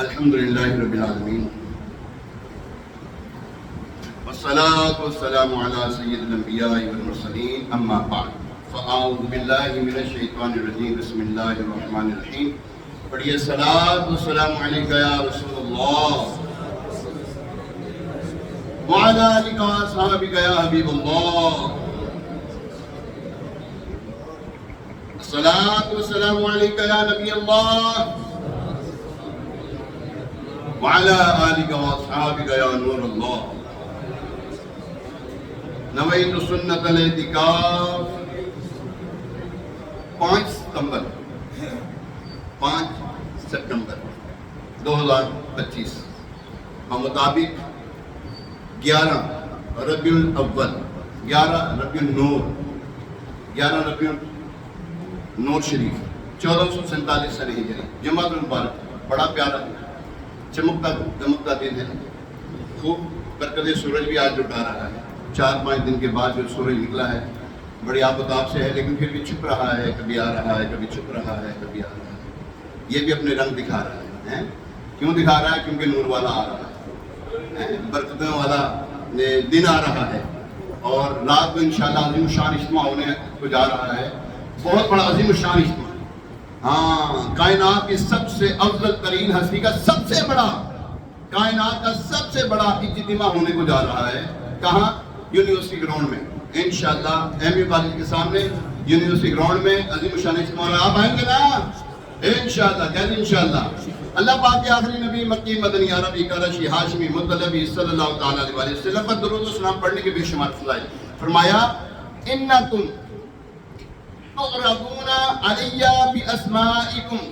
الحمدللہ رب العالمین والصلاة والسلام علی سید الانبیاء والمرسلین اما بعد فاعوذ باللہ من الشیطان الرجیم بسم اللہ الرحمن الرحیم. پڑھیے صلاۃ والسلام علیکہ یا رسول اللہ وعلی آلکہ واصحابکہ یا حبیب اللہ. الصلاۃ والسلام علیکہ یا نبی اللہ وعلی آلکہ واصحابکہ یا نور اللہ. نویت سنت الاعتکاف 5 ستمبر 2025 بمطابق 11 ربیع الاول 11 ربیع النور شریف 1447 سنہ ہجری جمعۃ المبارک. بڑا پیارا چمکتا دن ہے. خوب برکت سورج بھی آج اٹھا رہا ہے. 4-5 دن کے بعد جو سورج نکلا ہے بڑی آب و تاب سے ہے، لیکن پھر بھی چھپ رہا ہے، کبھی آ رہا ہے، کبھی چھپ رہا ہے، کبھی آ رہا ہے. یہ بھی اپنے رنگ دکھا رہا ہے. کیوں دکھا رہا ہے؟ کیونکہ نور والا آ رہا ہے، برکتوں والا دن آ رہا ہے. اور رات کو انشاءاللہ عظیم الشان اجتماع ہونے کو جا رہا ہے. بہت بڑا عظیم الشان اجتماع. کائنات کی سب سے افضل ترین ہستی کا سب سے بڑا، کائنات کا سب سے بڑا اجتماع ہونے کو جا رہا ہے. کہاں؟ یونیورسٹی گراؤنڈ میں انشاءاللہ. ایم یو کالج کے سامنے یونیورسٹی گراؤنڈ میں عظیم الشان اجتماع. آپ آئیں گے نا انشاءاللہ؟ کہتے انشاءاللہ. اللہ پاک کے آخری نبی مکی مدنی عربی قریشی ہاشمی مطلبی صلی اللہ تعالیٰ علیہ وسلم پر درود و سلام پڑھنے کے بے شمار فضائل. فرمایا انکم تغربون علی باسمائکم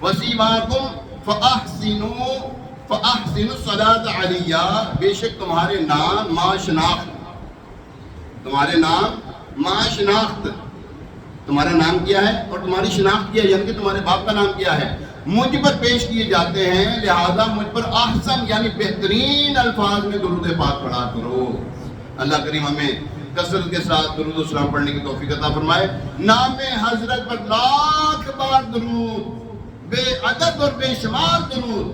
وسیماکم فاحسنوا الصلاۃ علیہ. بے شک تمہارے نام ما شناخت، تمہارے نام ما شناخت، تمہارا نام کیا ہے اور تمہاری شناخت کیا ہے، یعنی کہ تمہارے باپ کا نام کیا ہے، مجھ پر پیش کیے جاتے ہیں. لہذا مجھ پر احسن یعنی بہترین الفاظ میں درود پاک پڑھا کرو. اللہ کریم ہمیں کثرت کے ساتھ درود و سلام پڑھنے کی توفیق عطا فرمائے. نام حضرت پر لاکھ بار درود، بے عدد اور بے شمار درود.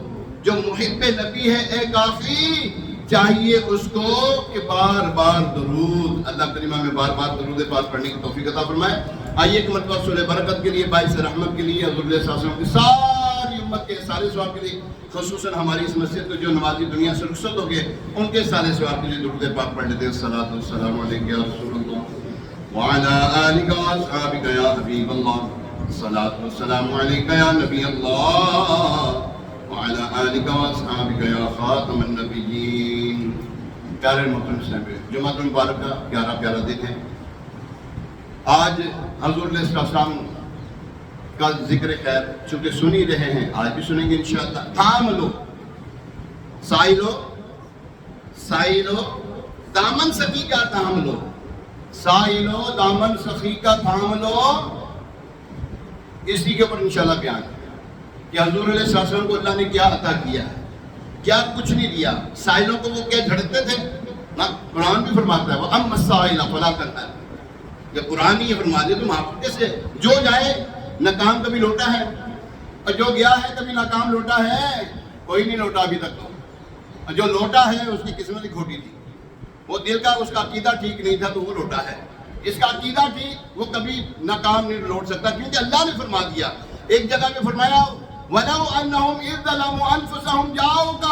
جو محب نبی ہے اے کافی، چاہیے اس کو کہ بار بار درود. اللہ کریم ہمیں بار بار درود پاک پڑھنے کی توفیق عطا فرمائے. آئیے ایک مرتبہ سورہ برکت کے لیے، باعث رحمت کے لیے، حضور علیہ السلام کی ساری امت کے سارے ثواب کے لیے، خصوصاً ہماری اس مسجد کو جو نمازی دنیا سے رخصت ہو گئے ان کے سارے ثواب کے لیے درود پاک پڑھ لیتے ہیں. الصلاۃ والسلام علیکہ یا رسول اللہ وعلی آلکہ واصحابکہ یا حبیب اللہ. الصلاۃ والسلام علیکہ یا نبی اللہ وعلی آلکہ واصحابکہ یا خاتم النبیین. پیارے محترم صاحب، جمعۃ المبارک کا پیارا دن ہے. آج حضور علیہ السلام کا ذکر خیر چونکہ سن ہی رہے ہیں، آج بھی سنیں گے انشاءاللہ. تھام لو سائلو دامن سخی کا تھام لو، سائلو دامن سخی کا تھام لو. اسی کے اوپر انشاءاللہ بیان ہے کہ حضور علیہ السلام کو اللہ نے کیا عطا کیا ہے. کیا کچھ نہیں دیا. سائلوں کو وہ کیا جھڑکتے تھے نا. قرآن بھی فرماتا ہے وَأَمَّا السَّائِلَ فَلَا تَنْهَرْ. جب قرآن ہی یہ فرما دے تو آپ کیسے جو جائے ناکام کبھی لوٹا ہے، اور جو گیا ہے کبھی ناکام لوٹا ہے؟ کوئی نہیں لوٹا ابھی تک. تو جو لوٹا ہے اس کی قسمت ہی کھوٹی تھی. وہ دل کا اس کا عقیدہ ٹھیک نہیں تھا تو وہ لوٹا ہے. اس کا عقیدہ ٹھیک، وہ کبھی ناکام نہیں لوٹ سکتا، کیونکہ اللہ نے فرما دیا. ایک جگہ میں فرمایا وَلَوْ أَنَّهُمْ إِذْ ظَلَمُوا أَنفُسَهُمْ جَاءُوكَ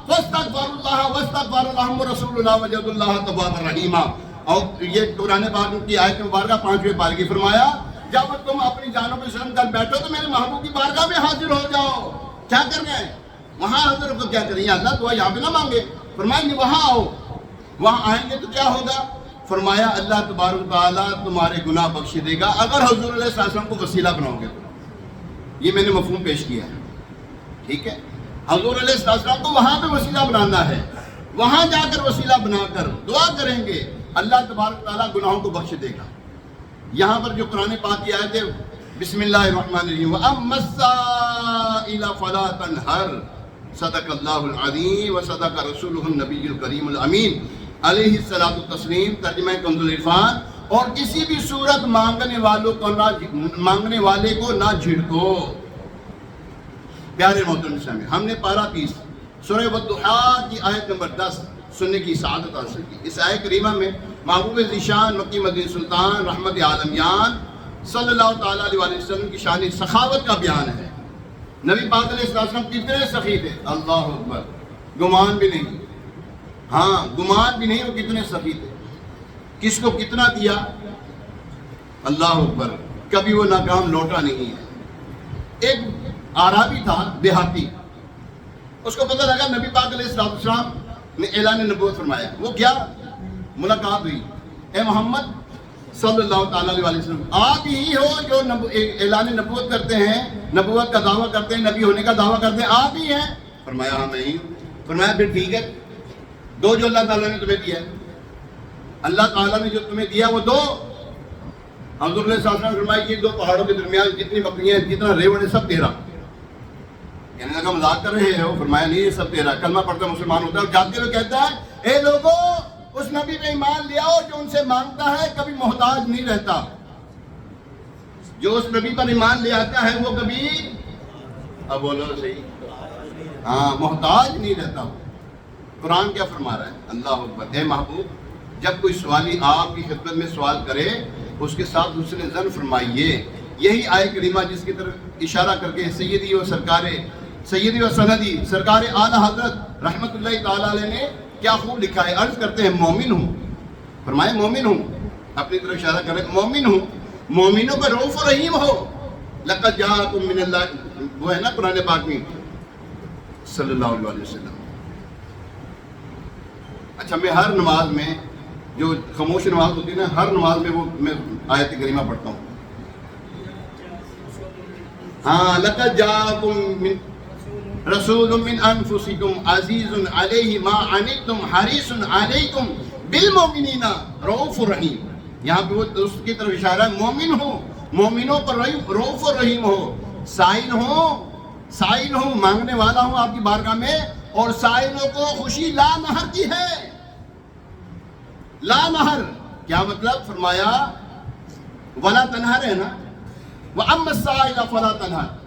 فَاسْتَغْفَرُوا اللَّهَ وَاسْتَغْفَرَ لَهُمْ رَسُولُ اللَّهِ وَجَدُوا اللَّهَ تَوَّابًا رَحِيمًا. اور یہ قرآن پاک کی آیت مبارکہ 5ویں پارے کی فرمایا جب تم اپنی جانوں پہ شرم کر بیٹھو تو میرے محبوب کی بارگاہ میں حاضر ہو جاؤ. کیا کرنا ہے وہاں حضور کو؟ کیا کریں؟ اللہ دعا یہاں پہ نہ مانگے. فرمائیں گے وہاں آؤ. وہاں آئیں گے تو کیا ہوگا؟ فرمایا اللہ تبارک و تعالیٰ تمہارے گناہ بخش دے گا اگر حضور علیہ السلام کو وسیلہ بناؤ گے. یہ میں نے مفہوم پیش کیا ہے، ٹھیک ہے. حضور علیہ السلام کو وہاں پہ وسیلہ بنانا ہے. وہاں جا کر وسیلہ بنا کر دعا کریں گے، اللہ تبارک و تعالیٰ گناہوں کو بخش دے گا. یہاں پر جو قرآن پاک کی آیت ہے بسم اللہ الرحمن الرحیم وَأَمَّا السَّائِلَ فَلَا تَنْهَرْ صدق اللہ العظیم وصدق رسولہ النبی الکریم الامین علیہ الصلاۃ والتسلیم. ترجمہ کنز العرفان. اور کسی بھی صورت مانگنے والے کو نہ جھڑکو. پیارے محترم اسلامی، ہم نے پارہ 30 سورہ والضحیٰ کی آیت نمبر 10 سننے کی سعادت حاصل کی۔ اس آیت کریمہ میں محبوب ذیشان مکی مدنی سلطان رحمت عالمیان صلی اللہ تعالیٰ علیہ وسلم کی شان سخاوت کا بیان ہے۔ نبی پاک علیہ السلام کتنے سخی تھے، اللہ اکبر، گمان بھی نہیں، ہاں گمان بھی نہیں وہ کتنے سخی تھے، کس کو کتنا دیا، اللہ اکبر، کبھی وہ ناکام لوٹا نہیں ہے۔ ایک اعرابی تھا، دیہاتی، اس کو پتہ لگا نبی پاک علیہ السلام نے اعلان نبوت فرمایا۔ وہ کیا ملاقات ہوئی، اے محمد صلی اللہ تعالیٰ علیہ وسلم، آپ ہی ہو جو اعلان نبوت کرتے ہیں، نبوت کا دعویٰ کرتے ہیں، نبی ہونے کا دعویٰ کرتے ہیں، آپ ہی ہیں؟ فرمایا ہاں میں ہی ہوں۔ فرمایا پھر ٹھیک ہے، دو جو اللہ تعالیٰ نے تمہیں دیا ہے، اللہ تعالیٰ نے جو تمہیں دیا وہ دو۔ حضور علیہ السلام نے فرمایا یہ دو پہاڑوں کے درمیان جتنی بکریاں ہیں، جتنا ریوڑ ہے، سب تیرا۔ کہنے لگا مذاق کر رہے ہو؟ فرمایا نہیں، یہ سب تیرا۔ کلمہ پڑھتا مسلمان ہوتا ہے اور جاتے ہوئے کہتا ہے اے لوگو اس نبی پہ ایمان لے آؤ جو ان سے مانگتا ہے کبھی محتاج نہیں رہتا۔ جو اس نبی پر ایمان لے آتا ہے وہ کبھی، اب بولو صحیح، ہاں محتاج نہیں رہتا۔ قرآن کیا فرما رہا ہے، اللہ اکبر، اے محبوب جب کوئی سوالی آپ کی خدمت میں سوال کرے اس کے ساتھ حسن ظن فرمائیے۔ یہی آیت کریمہ جس کی طرف اشارہ کر کے سیدی و سندی سرکار اعلیٰ حضرت رحمت اللہ تعالیٰ علیہ نے کیا خوب لکھا ہے۔ عرض کرتے ہیں مومن ہوں، فرمائے مومن ہوں، اپنی طرف اشارہ کریں، مومن ہوں، مومنوں پر رؤوف و رحیم ہو۔ لقد جاءکم من اللہ، وہ ہے نا قرآن پاک میں صلی اللہ علیہ وسلم۔ اچھا میں ہر نماز میں جو خاموش نماز ہوتی ہے نا، ہر نماز میں وہ میں آیت کریمہ پڑھتا ہوں۔ ہاں لقد جاءکم من رسول من انفسکم عزیز علیہ ما عنتم حریص علیکم بالمؤمنین رؤوف الرحیم۔ یہاں پہ وہ اس کی طرف اشارہ ہے، مومن ہو، مومنوں پر رؤوف الرحیم ہو، سائل ہوں، مانگنے والا ہوں آپ کی بارگاہ میں، اور سائلوں کو خوشی لا نہر کی ہے۔ لا نہر کیا مطلب؟ فرمایا ولا تنہر ہے نا، وَأَمَّا السَّائِلَ فَلَا تَنْهَرْ،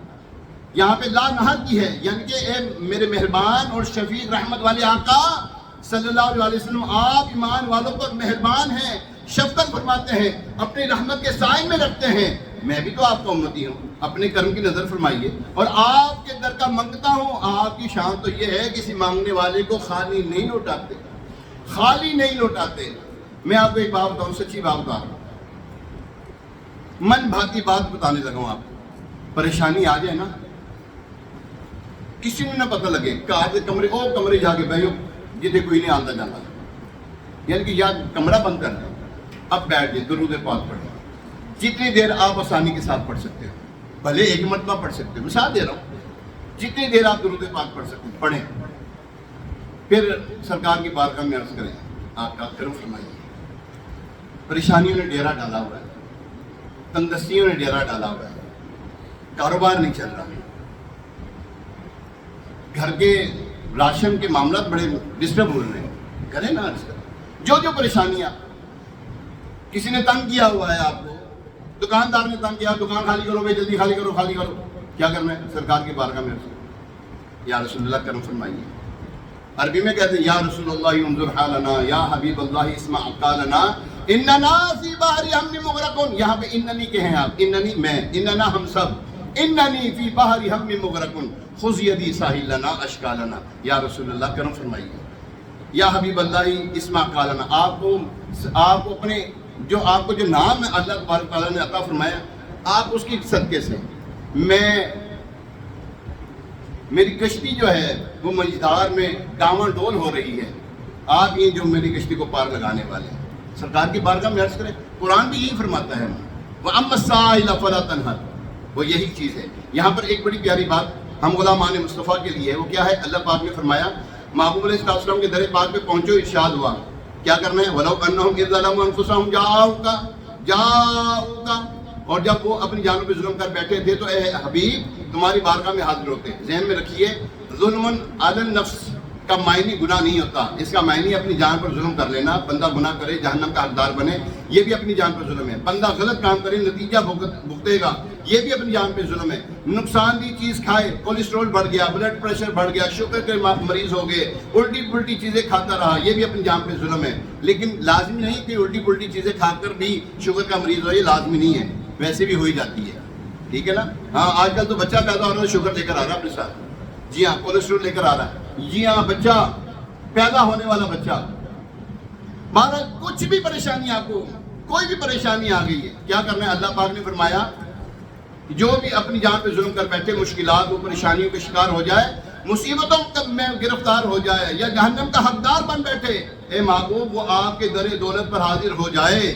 یہاں پہ لا نہر کی ہے، یعنی کہ اے میرے مہربان اور شفیق رحمت والے آقا صلی اللہ علیہ وسلم، آپ ایمان والوں پر مہربان ہیں، شفقت فرماتے ہیں، اپنی رحمت کے سائے میں رکھتے ہیں۔ میں بھی تو آپ کا امتی ہوں، اپنے کرم کی نظر فرمائیے، اور آپ کے در کا منگتا ہوں۔ آپ کی شان تو یہ ہے کسی مانگنے والے کو خالی نہیں لوٹاتے، خالی نہیں لوٹاتے۔ میں آپ کو ایک بات بتاؤں، سچی بات بتا رہا ہوں، من بھاتی بات بتانے لگا ہوں آپ کو۔ پریشانی آ جائے نا، کسی نے نہ پتہ لگے، کمرے جا کے بیٹھو جتنے کوئی نہیں آتا جاتا، یعنی کہ یا کمرہ بند کر دیں، اب بیٹھ جائے، درود پاک پڑھیں، جتنی دیر آپ آسانی کے ساتھ پڑھ سکتے ہو، بھلے ایک مرتبہ پڑھ سکتے ہو، مثال دے رہا ہوں، جتنی دیر آپ درود پاک پڑھ سکتے ہیں پڑھیں، پھر سرکار کی بارگاہ میں عرض کریں، آپ کا کرم فرمائیے۔ پریشانیوں نے ڈیرا ڈالا ہوا ہے، تندرستیوں نے ڈیرا ڈالا ہوا ہے، کاروبار نہیں چل رہا، گھر کے راشن کے معاملات بڑے ڈسٹرب ہو رہے ہیں، کریں نا عرض کریں، جو پریشانیاں، کسی نے تنگ کیا ہوا ہے آپ کو، دکاندار نے تنگ کیا، دکان خالی کرو بھائی، جلدی خالی کرو، کیا کرنا ہے؟ سرکار کی بارگاہ میں عرض، یا رسول اللہ کرم فرمائیے۔ عربی میں کہتے ہیں یا رسول اللہ انظر حالنا، یا حبیب اللہ اسمع قالنا، اننا فی بحر ہم مغرقون۔ یہاں پہ اننی کہیں آپ، اننی میں، اننا ہم سب، اننی فی بحر ہم مغرقون خذ یدی ساحل لنا اشکالنا۔ یا رسول اللہ کرم فرمائیے، یا حبیب اللہ اسمع قالنا، آپ کو اپنے جو نام ہے اللہ تبارک تعالیٰ نے عطا فرمایا، آپ اس کی صدقے سے، میری کشتی جو ہے وہ مجدار میں ڈاواں ڈول ہو رہی ہے، آپ یہ جو میری کشتی کو پار لگانے والے ہیں، سرکار کی بارگاہ میں عرض کریں۔ قرآن بھی یہی فرماتا ہے، وَأَمَّا السَّائِلَ فَلَا تَنْهَرْ، وہ یہی چیز ہے۔ یہاں پر ایک بڑی پیاری بات ہم غلامان مصطفیٰ کے لیے ہے، وہ کیا ہے؟ اللہ پاک نے فرمایا محبوب علیہ السلام کے در پاک پہ پہنچو، ارشاد ہوا کیا کرنا ہے؟ وَلَوْ أَنَّهُمْ إِذْ ظَلَمُوا أَنفُسَهُمْ جَاءُوكَ، اور جب وہ اپنی جانوں پہ ظلم کر بیٹھے تھے تو اے حبیب تمہاری بارگاہ میں حاضر ہوتے۔ ذہن میں رکھیے، ظلم علی النفس، کا معنی گناہ نہیں ہوتا، اس کا معنی اپنی جان پر ظلم کر لینا. بندہ گناہ کرے جہنم کا حقدار بنے، یہ بھی اپنی جان پر ظلم ہے. بندہ غلط کام کرے نتیجہ بھگتے گا، یہ بھی اپنی جان پہ ظلم ہے. نقصان دی چیز کھائے، کولیسٹرول بڑھ گیا، بلڈ پریشر بڑھ گیا، شوگر کے مریض ہو گئے، الٹی پلٹی چیزیں کھاتا رہا، یہ بھی اپنی جان پہ ظلم ہے. لیکن لازمی نہیں کہ الٹی پلٹی چیزیں کھا کر بھی شوگر کا مریض ہو، یہ لازمی نہیں ہے، ویسے بھی ہوئی جاتی ہے. ٹھیک ہے نا. ہاں آج کل تو بچہ پیدا ہو رہا ہے شوگر لے کر آ رہا ہے اپنے ساتھ. جی ہاں کولیسٹرول لے کر آ رہا ہے. جی ہاں بچہ پیدا ہونے والا بچہ. مہاراج کچھ بھی پریشانی آپ کو کوئی بھی پریشانی آ گئی ہے، کیا کرنا ہے؟ اللہ پاک نے فرمایا جو بھی اپنی جان پہ ظلم کر بیٹھے، مشکلات و پریشانیوں کے شکار ہو جائے، مصیبتوں میں گرفتار ہو جائے یا جہنم کا حقدار بن بیٹھے، اے محبوب وہ آپ کے در دولت پر حاضر ہو جائے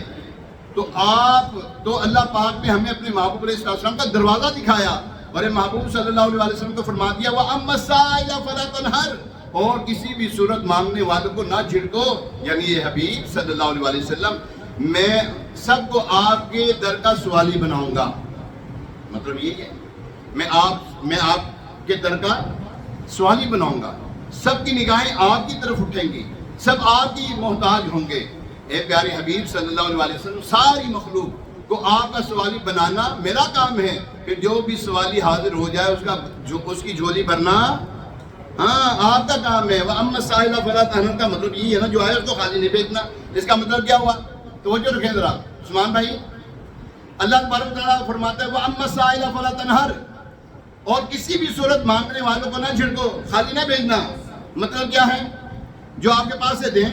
تو اللہ پاک نے ہمیں اپنے محبوب علیہ السلام کا دروازہ دکھایا اور محبوب صلی اللہ علیہ وسلم کو فرما دیا وَأَمَّا السَّائِلَ فَلَا تَنْهَرْ، اور کسی بھی صورت مانگنے والوں کو نہ جھڑکو. یعنی یہ حبیب صلی اللہ علیہ وسلم میں سب کو آپ کے در کا سوالی بناؤں گا. مطلب یہ ہے میں آپ کے در کا سوالی بناؤں گا. سب کی نگاہیں آپ کی طرف اٹھیں گی، سب آپ کی محتاج ہوں گے. اے پیارے حبیب صلی اللہ علیہ وسلم ساری مخلوق کو آپ کا سوالی بنانا میرا کام ہے. کہ جو بھی سوالی حاضر ہو جائے اس کی جھولی بھرنا ہاں آپ کا کام ہے. وَأَمَّا السَّائِلَ فَلَا تَنْهَرْ کا مطلب یہ ہے نا، جو آئے اس کو خالی نہیں بھیجنا. اس کا مطلب کیا ہوا؟ توجہ رکھیں ذرا عثمان بھائی. اللہ تبارک و تعالیٰ فرماتا ہے وَأَمَّا السَّائِلَ فَلَا تَنْهَرْ، اور کسی بھی صورت مانگنے والوں کو نہ جھڑکو، خالی نہ بھیجنا. مطلب کیا ہے؟ جو آپ کے پاس سے دیں.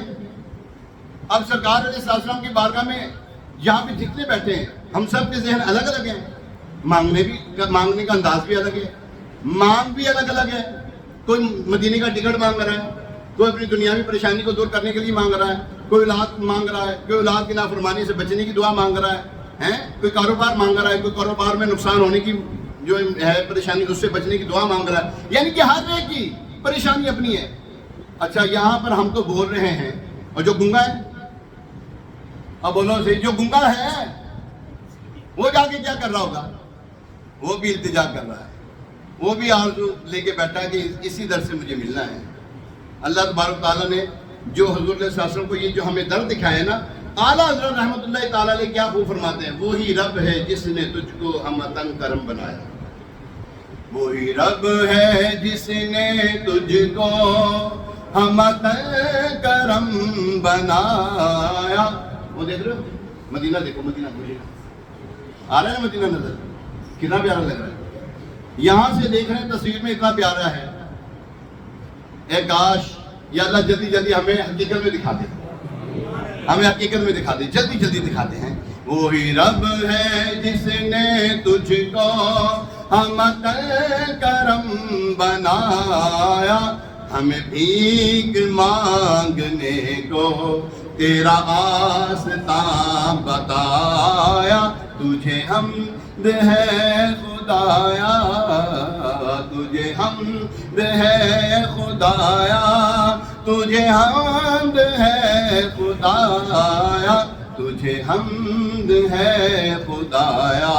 اب سرکار علیہ السلام کی بارگاہ میں یہاں پہ جتنے بیٹھے ہیں ہم سب کے ذہن الگ الگ ہیں، مانگنے کا انداز بھی الگ ہے، مانگ بھی الگ الگ ہے. کوئی مدینے کا ٹکٹ مانگ رہا ہے، کوئی اپنی دنیاوی پریشانی کو دور کرنے کے لیے مانگ رہا ہے، کوئی اولاد مانگ رہا ہے، کوئی اولاد کی نافرمانی سے بچنے کی دعا مانگ رہا ہے، کوئی کاروبار مانگ رہا ہے، کوئی کاروبار میں نقصان ہونے کی جو ہے پریشانی اس سے بچنے کی دعا مانگ رہا ہے. یعنی کہ ہر ایک کی پریشانی اپنی ہے. اچھا یہاں پر ہم تو بول رہے ہیں، اور جو گنگا ہے، اب بولو صحیح، جو گنگا ہے وہ جا کے کیا کر رہا ہوگا؟ وہ بھی التجا کر رہا ہے، وہ بھی آرزو لے کے بیٹھا ہے کہ اسی در سے مجھے ملنا ہے. اللہ تبارک تعالیٰ نے جو حضور علیہ السلام کو یہ جو ہمیں در دکھایا نا، اعلیٰ حضرت رحمۃ اللہ تعالیٰ علیہ کیا خوب فرماتے ہیں، وہی رب ہے جس نے تجھ کو ہمتن کرم بنایا. وہی رب ہے جس نے تجھ کو ہمتن کرم بنایا. وہ دیکھ رہے ہو مدینہ، دیکھو مدینہ آ رہا ہے نا، مدینہ نظر کتنا پیارا لگ رہا ہے. یہاں سے دیکھ رہے ہیں تصویر میں اتنا پیارا ہے. اے کاش یا اللہ جلدی جلدی ہمیں حقیقت میں دکھا دے، ہمیں حقیقت میں دکھا دے، جلدی جلدی دکھاتے ہیں. وہی رب ہے جس نے تجھ کو ہمتن کرم بنایا، ہمیں بھیک مانگنے کو تیرا آستاں بتایا. تجھے حمد ہے خدایا، تجھے حمد ہے خدایا، تجھے حمد ہے خدایا، تجھے حمد ہے خدایا،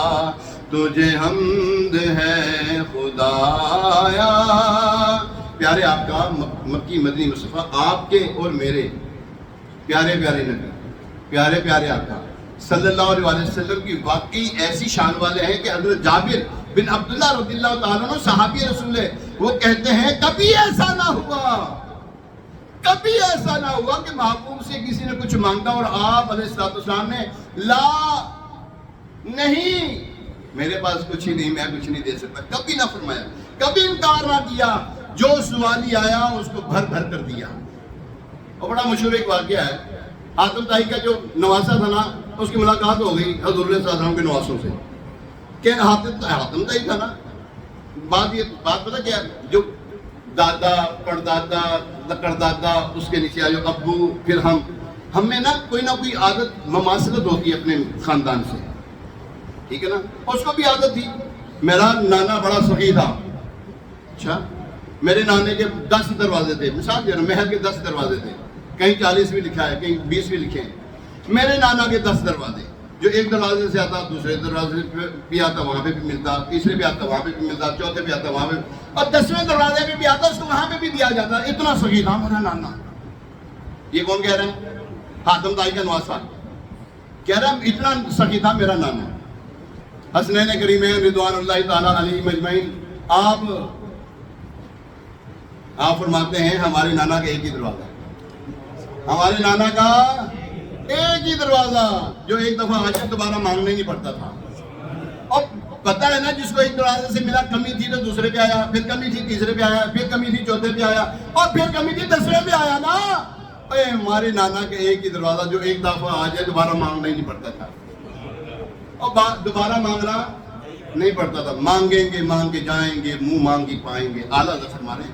تجھے حمد ہے خدایا. پیارے آپ کا مکی مدنی مصطفیٰ، آپ کے اور میرے پیارے پیارے نبی، پیارے پیارے آقا صلی اللہ علیہ وسلم کی واقعی ایسی شان والے ہیں کہ حضرت جابر بن عبداللہ رضی اللہ تعالیٰ عنہ صحابی رسول ہے، وہ کہتے ہیں کبھی ایسا نہ ہوا، کبھی ایسا نہ ہوا کہ محبوب سے کسی نے کچھ مانگا اور آپ علیہ السلام نے لا نہیں، میرے پاس کچھ ہی نہیں، میں کچھ نہیں دے سکتا، کبھی نہ فرمایا، کبھی انکار نہ کیا. جو سوالی آیا اس کو بھر بھر کر دیا. اور بڑا مشہور ایک واقعہ ہے، حاتم طائی کا جو نواسا تھا نا، اس کی ملاقات ہو گئی حضور علیہ السلام کے نواسوں سے کہ حاتم طائی تھا نا. بات پتہ کیا، جو دادا پردادا لکڑدادا اس کے نیچے آئے ابو، پھر ہم میں نا کوئی عادت مماثلت ہوتی ہے اپنے خاندان سے، ٹھیک ہے نا. اس کو بھی عادت تھی. میرا نانا بڑا سخی تھا. اچھا میرے نانے کے 10 دروازے تھے، مثال دے رہا ہوں، محل کے 10 دروازے تھے، کہیں 40 بھی لکھا ہے، کہیں 20 بھی لکھے ہیں. میرے نانا کے 10 دروازے. جو ایک دروازے سے آتا دوسرے دروازے پہ بھی آتا وہاں پہ بھی ملتا، تیسرے پہ آتا وہاں پہ بھی ملتا، چوتھے پہ آتا وہاں پہ، اور 10ویں دروازے پہ بھی آتا اس کو وہاں پہ بھی دیا جاتا. اتنا سخی تھا میرا نانا. یہ کون کہہ رہے ہیں؟ حاتم طائی کا نواز صاحب کہہ رہا ہے اتنا سخی تھا میرا نانا. حسنین کریمین رضوان اللہ تعالیٰ علیہ مجمعین. آپ فرماتے ہیں ہمارے نانا کا ایک ہی دروازہ، ہمارے نانا کا ایک ہی دروازہ جو ایک دفعہ آج دوبارہ مانگنا ہی نہیں پڑتا تھا. اور پتہ ہے نا جس کو ایک دروازے سے ملا کمی تھی تو دوسرے پہ آیا، پھر کمی تھی تیسرے پہ آیا، پھر کمی تھی چوتھے پہ آیا، اور پھر کمی تھی 10ویں پہ آیا نا. اے ہمارے نانا کا ایک ہی دروازہ جو ایک دفعہ آ جائے دوبارہ مانگنا ہی نہیں پڑتا تھا، اور دوبارہ مانگنا نہیں پڑتا تھا. مانگیں گے مانگ کے جائیں گے، منہ مانگی پائیں گے. اعلیٰ حضرت ہمارے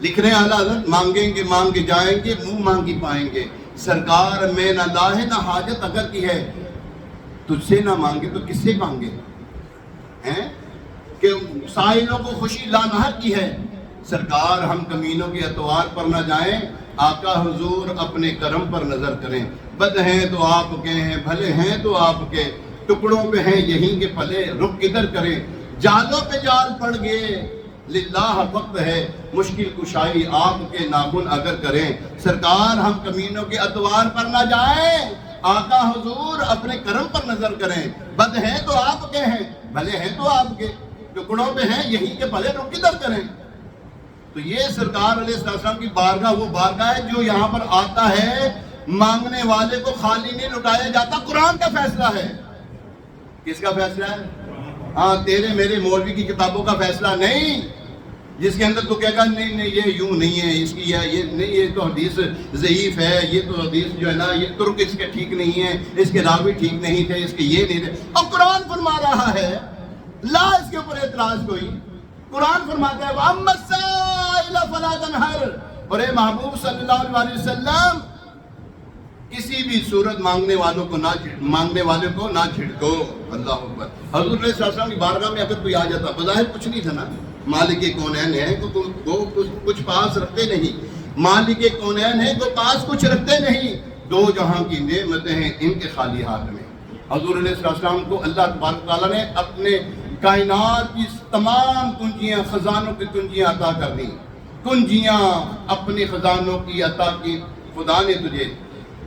لکھ رہے ہیں، اعلیٰ حضرت مانگیں گے مانگ کے جائیں گے، منہ مانگی پائیں گے. سرکار میں نہ لاہے نہ حاجت اگر کی ہے، تجھ سے نہ مانگے تو کس سے مانگے ہیں؟ کہ سائلوں کو خوشی لا نہر کی ہے. سرکار ہم کمینوں کے اتوار پر نہ جائیں، آقا حضور اپنے کرم پر نظر کریں. بد ہیں تو آپ کے ہیں، بھلے ہیں تو آپ کے، ٹکڑوں پہ ہیں یہیں کے پلے، رخ کدھر کریں. جالوں پہ جال پڑ گئے للہ وقت ہے، مشکل کشائی آپ کے ناخن اگر کریں. سرکار ہم کمینوں کے اتوار پر نہ جائیں، آقا حضور اپنے کرم پر نظر کریں. بد ہیں تو آپ کے ہیں، بھلے ہیں تو آپ کے، ٹکڑوں پہ ہیں یہیں کے پلے، رخ کدھر کریں. تو یہ سرکار علیہ السلام کی بارگاہ وہ بارگاہ ہے جو یہاں پر آتا ہے. مانگنے والے کو خالی نہیں لٹایا جاتا. قرآن کا فیصلہ ہے. کس کا فیصلہ ہے؟ ہاں تیرے میرے مولوی کی کتابوں کا فیصلہ نہیں، جس کے اندر تو کہے گا نہیں نہیں یہ یوں نہیں ہے، اس کی یہ نہیں، یہ تو حدیث ضعیف ہے، یہ تو حدیث جو ہے نا یہ ترک اس کے ٹھیک نہیں ہے، اس کے راوی ٹھیک نہیں تھے، اس کے یہ نہیں تھے. اور قرآن فرما رہا ہے لا اس کے اوپر اعتراض کوئی. قرآن فرماتا ہے وَأَمَّا السَّائِلَ فَلَا تَنْهَرْ. اور اے محبوب صلی اللہ علیہ وسلم کسی بھی صورت مانگنے والوں کو مانگنے والے کو نہ جھڑکو. اللہ اکبر. حضور علیہ السلام کی بارگاہ میں اگر کوئی آ جاتا، بظاہر کچھ نہیں تھا نا، مالک کونین ہے وہ کچھ پاس رکھتے نہیں، مالک کونین ہے وہ پاس کچھ رکھتے نہیں، دو جہاں کی نعمتیں ہیں ان کے خالی ہاتھ میں. حضور علیہ السلام کو اللہ تبارک تعالیٰ نے اپنے کائنات کی تمام کنجیاں، خزانوں کی کنجیاں عطا کر دیں. کنجیاں اپنے خزانوں کی عطا کی. خدا نے تجھے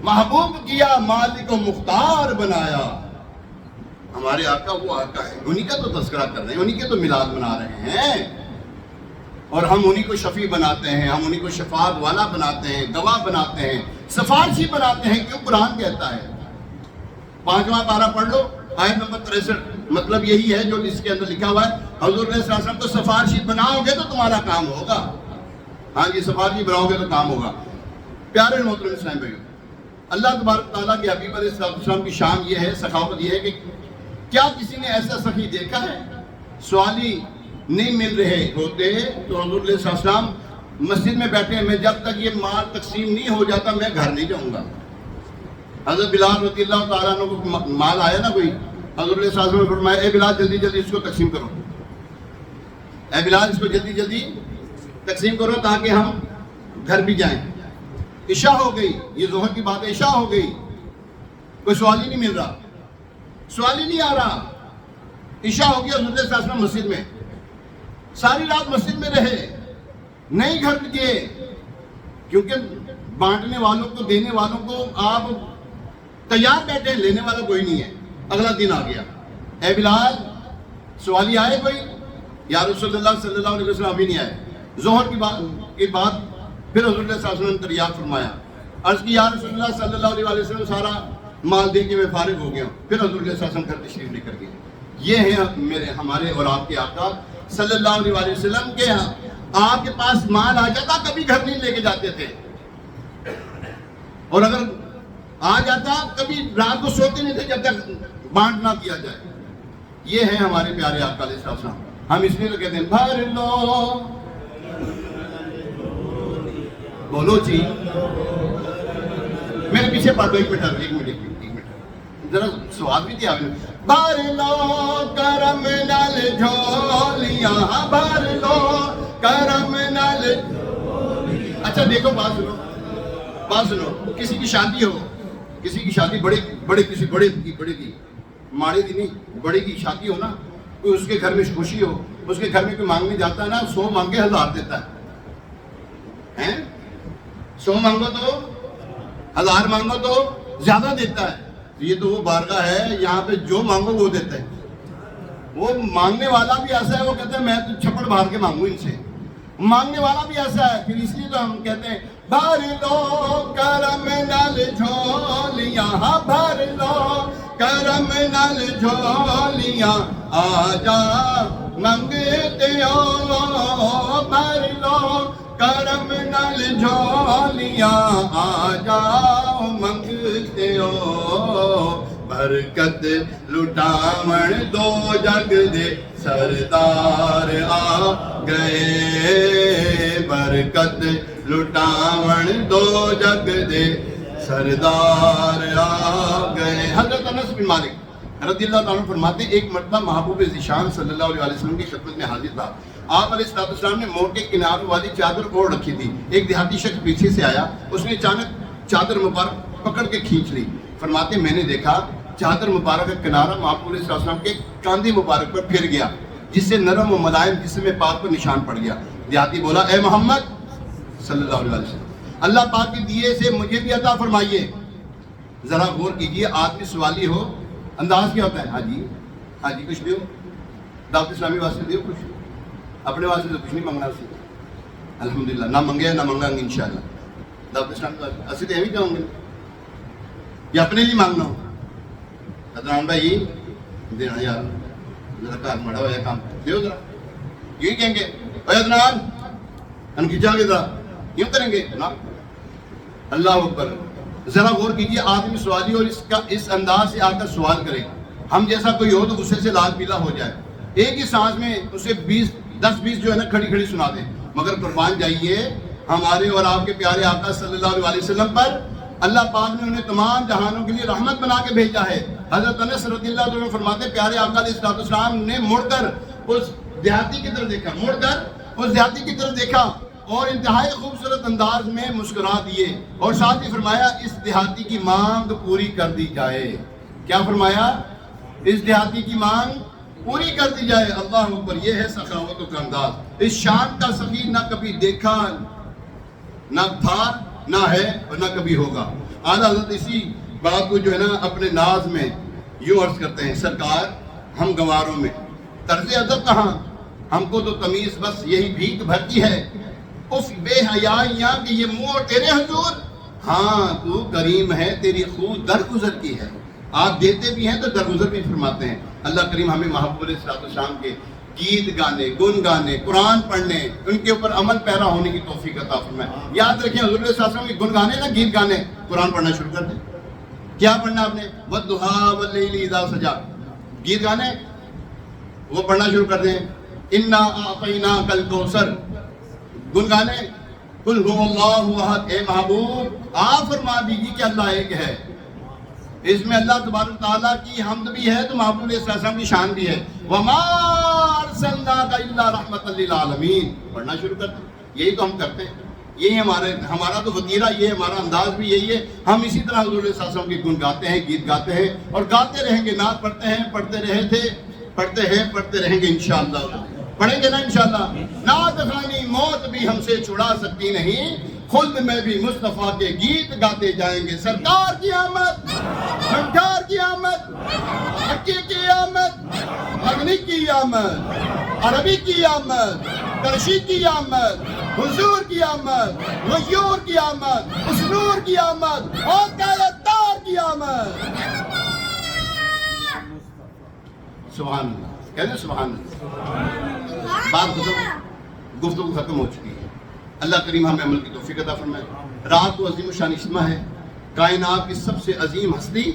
محبوب کیا، مالک و مختار بنایا. ہمارے آقا وہ آقا ہے، انہی کا تو تذکرہ کر رہے ہیں، انہی کے تو میلاد منا رہے ہیں، اور ہم انہی کو شفیع بناتے ہیں، ہم انہی کو شفاعت والا بناتے ہیں، گواہ بناتے ہیں، سفارشی بناتے ہیں. کیوں؟ قرآن کہتا ہے. 5واں پارہ پڑھ لو، آیت نمبر 63. مطلب یہی ہے جو اس کے اندر لکھا ہوا ہے. حضور علیہ السلام کو سفارشی بناؤ گے تو تمہارا کام ہوگا. ہاں جی، سفارشی بناؤ گے تو کام ہوگا. پیارے محترم اسلام بھائیو، اللہ تبارک تعالیٰ کے حبیب علیہ السلام کی شان یہ ہے، سخاوت یہ ہے کہ کیا کسی نے ایسا سخی دیکھا ہے؟ سوالی نہیں مل رہے ہوتے تو حضور علیہ السلام مسجد میں بیٹھے ہیں، میں جب تک یہ مال تقسیم نہیں ہو جاتا میں گھر نہیں جاؤں گا. حضرت بلال رضی اللہ تعالیٰ عنہ کو مال آیا نا کوئی، حضور علیہ السلام نے فرمایا اے بلال جلدی جلدی اس کو تقسیم کرو، اے بلال اس کو جلدی جلدی تقسیم کرو تاکہ ہم گھر بھی جائیں. عشاء ہو گئی، یہ ظہر کی بات ہے، عشاء ہو گئی، کوئی سوال ہی نہیں مل رہا، سوال ہی نہیں آ رہا. عشاء ہو گیا، حضور صلی اللہ علیہ وسلم مسجد میں، ساری رات مسجد میں رہے، نہیں گھر گئے، کیونکہ بانٹنے والوں کو، دینے والوں کو آپ تیار بیٹھے، لینے والا کوئی نہیں ہے. اگلا دن آ گیا، اے بلال سوالی آئے کوئی؟ یا رسول اللہ صلی اللہ علیہ وسلم ابھی نہیں آئے. ظہر کی بات پھر حضور صلی اللہ علیہ وسلم نے تریاق فرمایا، عرض کی یا رسول اللہ صلی اللہ علیہ وسلم سارا مال دے کے میں فارغ ہو گیا ہوں. پھر حضور صلی اللہ علیہ وسلم گھر تشریف لے کر گئے. یہ ہیں ہمارے اور آپ کے آقا صلی اللہ علیہ وسلم کے ہاں آپ کے پاس مال آ جاتا کبھی گھر نہیں لے کے جاتے تھے، اور اگر آ جاتا کبھی رات کو سوتے نہیں تھے جب تک بانٹ نہ کیا جائے. یہ ہیں ہمارے پیارے آقا علیہ السلام. ہم اس لیے تو کہتے ہیں بھر لو، بولو جی، میرے پیچھے پڑھ دو، ایک منٹ ذرا سواد بھی دیا. بھر لو کرم نال جھولیاں، بھر لو کرم نال. اچھا دیکھو بات سنو، کسی کی شادی ہو، کسی کی شادی کسی بڑے کی ماڑے کی نہیں، بڑے کی شادی ہو نا، کوئی اس کے گھر میں خوشی ہو، اس کے گھر میں کوئی مانگنے جاتا ہے نا، 100 مانگے 1000 دیتا ہے، 100 مانگو تو 1000 مانگو تو زیادہ دیتا ہے۔ یہ تو وہ بارگاہ ہے یہاں پہ جو مانگو وہ دیتا ہے۔ وہ مانگنے والا بھی ایسا ہے، وہ کہتا ہے میں تو چھپڑ بھار کے مانگوں ان سے، مانگنے والا بھی ایسا ہے۔ پھر اس لیے تو ہم کہتے ہیں بھر لو کرم نال جھولیاں، بھر لو کرم نال جھولیاں، آ جا منگتے ہو، بھر لو کرم نال جھولیاں، آ جاؤ منگتے ہو، برکت لٹاون دو جگ دے سردار آ گئے، برکت لٹاون دو جگ دے سردار آ گئے۔ حضرت انس بن مالک رضی اللہ تعالیٰ فرماتے ہیں ایک مرتبہ محبوب ذیشان صلی اللہ علیہ وسلم کی خدمت میں حاضر تھا۔ آپ علیہ السلام نے موٹے کناروں والی چادر اوڑھ رکھی تھی۔ ایک دیہاتی شخص پیچھے سے آیا، اس نے اچانک چادر مبارک پکڑ کے کھینچ لی۔ فرماتے میں نے دیکھا چادر مبارک کا کنارہ محبوب علیہ السلام کے کاندھے مبارک پر پھر گیا، جس سے نرم و ملائم جسم پاک پر نشان پڑ گیا۔ دیہاتی بولا اے محمد صلی اللہ علیہ وسلم، اللہ پاک کے دیے سے مجھے بھی عطا فرمائیے۔ ذرا غور کیجئے، آدمی سوالی ہو انداز کیا ہوتا ہے؟ ہاں جی کچھ دیو، دعوت اسلامی واسطے دیو کچھ، اپنے واسطے تو کچھ نہیں منگنا اسی، الحمدللہ نہ منگے نہ منگا گے انشاءاللہ۔ دعوت اسلامی واسطے اسی تو ایویں چاہوں گے یا اپنے لیے مانگنا ہو؟ عدنان بھائی دینا یار، ذرا کار مڑا ہوا کام دیو ذرا، یوں کہیں گے اے عدنان ہم کھینچا گے ذرا، یوں کریں گے نا؟ اللہ اکبر۔ ذرا غور کیجیے، آدمی سوالی اور اس انداز سے آ کر سوال کرے، ہم جیسا کوئی ہو تو غصے سے لال پیلا ہو جائے، ایک ہی سانس میں اسے 10-20 جو ہے نا کھڑی سنا دیں۔ مگر قربان جائیے ہمارے اور آپ کے پیارے آقا صلی اللہ علیہ وسلم پر اللہ پاک نے انہیں تمام جہانوں کے لیے رحمت بنا کے بھیجا ہے۔ حضرت انس رضی اللہ عنہ فرماتے ہیں پیارے آقا علیہ السلام نے مڑ کر اس دیہاتی کی طرف دیکھا، اور انتہائی خوبصورت انداز میں مسکرا دیے، اور ساتھ ہی فرمایا اس دیہاتی کی مانگ پوری کر دی جائے۔ کیا فرمایا؟ اس دیہاتی کی مانگ پوری کر دی جائے۔ اللہ اکبر، یہ ہے سخاوت کا انداز۔ اس شان کا سخی نہ کبھی دیکھا، نہ تھا، نہ ہے اور نہ کبھی ہوگا۔ اعلیٰ حضرت اسی بات کو جو ہے نا اپنے ناز میں یوں عرض کرتے ہیں، سرکار ہم گواروں میں طرز ادب کہاں، ہم کو تو تمیز بس یہی بھیک بھرتی ہے، اف بے حیائیاں کہ یہ منہ اور تیرے حضور، ہاں تو کریم ہے تیری خود درگزر کی ہے، آپ دیتے بھی ہیں تو درگزر بھی فرماتے ہیں۔ اللہ کریم ہمیں محبوب علیہ السلام کے گیت گانے، گن گانے، قرآن پڑھنے، ان کے اوپر عمل پیرا ہونے کی توفیق عطا فرمائے۔ یاد رکھیں حضور علیہ السلام کے گن گانے نا گیت گانے، قرآن پڑھنا شروع کر دیں۔ کیا پڑھنا آپ نے؟ وَالضُّحَىٰ وَاللَّيْلِ إِذَا سَجَىٰ، گیت گانے وہ پڑھنا شروع کر دیں۔ اِنَّا أَعْطَيْنَاكَ الْكَوْثَرَ، گن گانے قُلْ هُوَ اللَّهُ أَحَدٌ، اے محبوب آپ فرما دیجیے کہ اللہ ایک ہے، اس میں اللہ تبارک تعالیٰ کی حمد بھی ہے تو محبوب علیہ السلام کی شان بھی ہے۔ وَمَا أَرْسَلْنَاكَ إِلَّا رَحْمَةً لِّلْعَالَمِينَ، پڑھنا شروع کرتے ہیں۔ یہی تو ہم کرتے ہیں، یہی ہمارا تو وتیرہ، یہ ہمارا انداز بھی یہی ہے۔ ہم اسی طرح حضور علیہ السلام کے گن گاتے ہیں، گیت گاتے ہیں اور گاتے رہیں گے، نعت پڑھتے ہیں، پڑھتے رہیں گے انشاءاللہ، پڑھیں گے نا انشاءاللہ۔ نعت خوانی موت بھی ہم سے چھڑا سکتی نہیں، خلد میں بھی مصطفیٰ کے گیت گاتے جائیں گے۔ سرکار کی آمد، سرکار کی آمد، مکی کی آمد، مغنی کی آمد، عربی کی آمد، ترشی کی آمد، حضور کی آمد، غیور کی آمد، اسنور کی آمد اور کالتار کی آمد۔ سبحان اللہ، کہتے ہیں سبحان اللہ۔ بات ختم، گفتگو ختم ہو چکی ہے۔ اللہ کریم ہمیں عمل کی توفیق عطا فرمائے۔ رات کو عظیم الشان اجتماع ہے، کائنات کی سب سے عظیم ہستی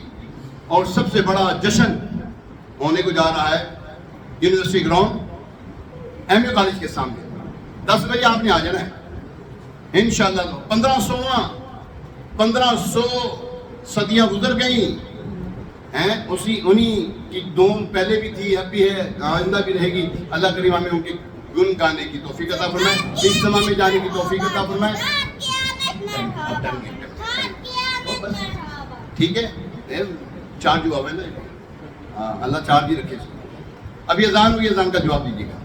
اور سب سے بڑا جشن ہونے کو جا رہا ہے university ground M U college کے سامنے۔ 10 بجے آپ نے آ جانا ہے انشاءاللہ۔ 1500 صدیاں گزر گئیں ہیں، انہی کی دوم پہلے بھی تھی، اب بھی ہے، آئندہ بھی رہے گی۔ اللہ کریم ہمیں ان کے گن گانے کی توفیق عطا فرمائے، اجتماع میں جانے کی توفیق عطا فرمائے۔ ٹھیک ہے، چارج ہوا ہے نا، ہاں اللہ چارج ہی رکھے. ابھی اذان ہوئی، اذان کا جواب دیجیے گا.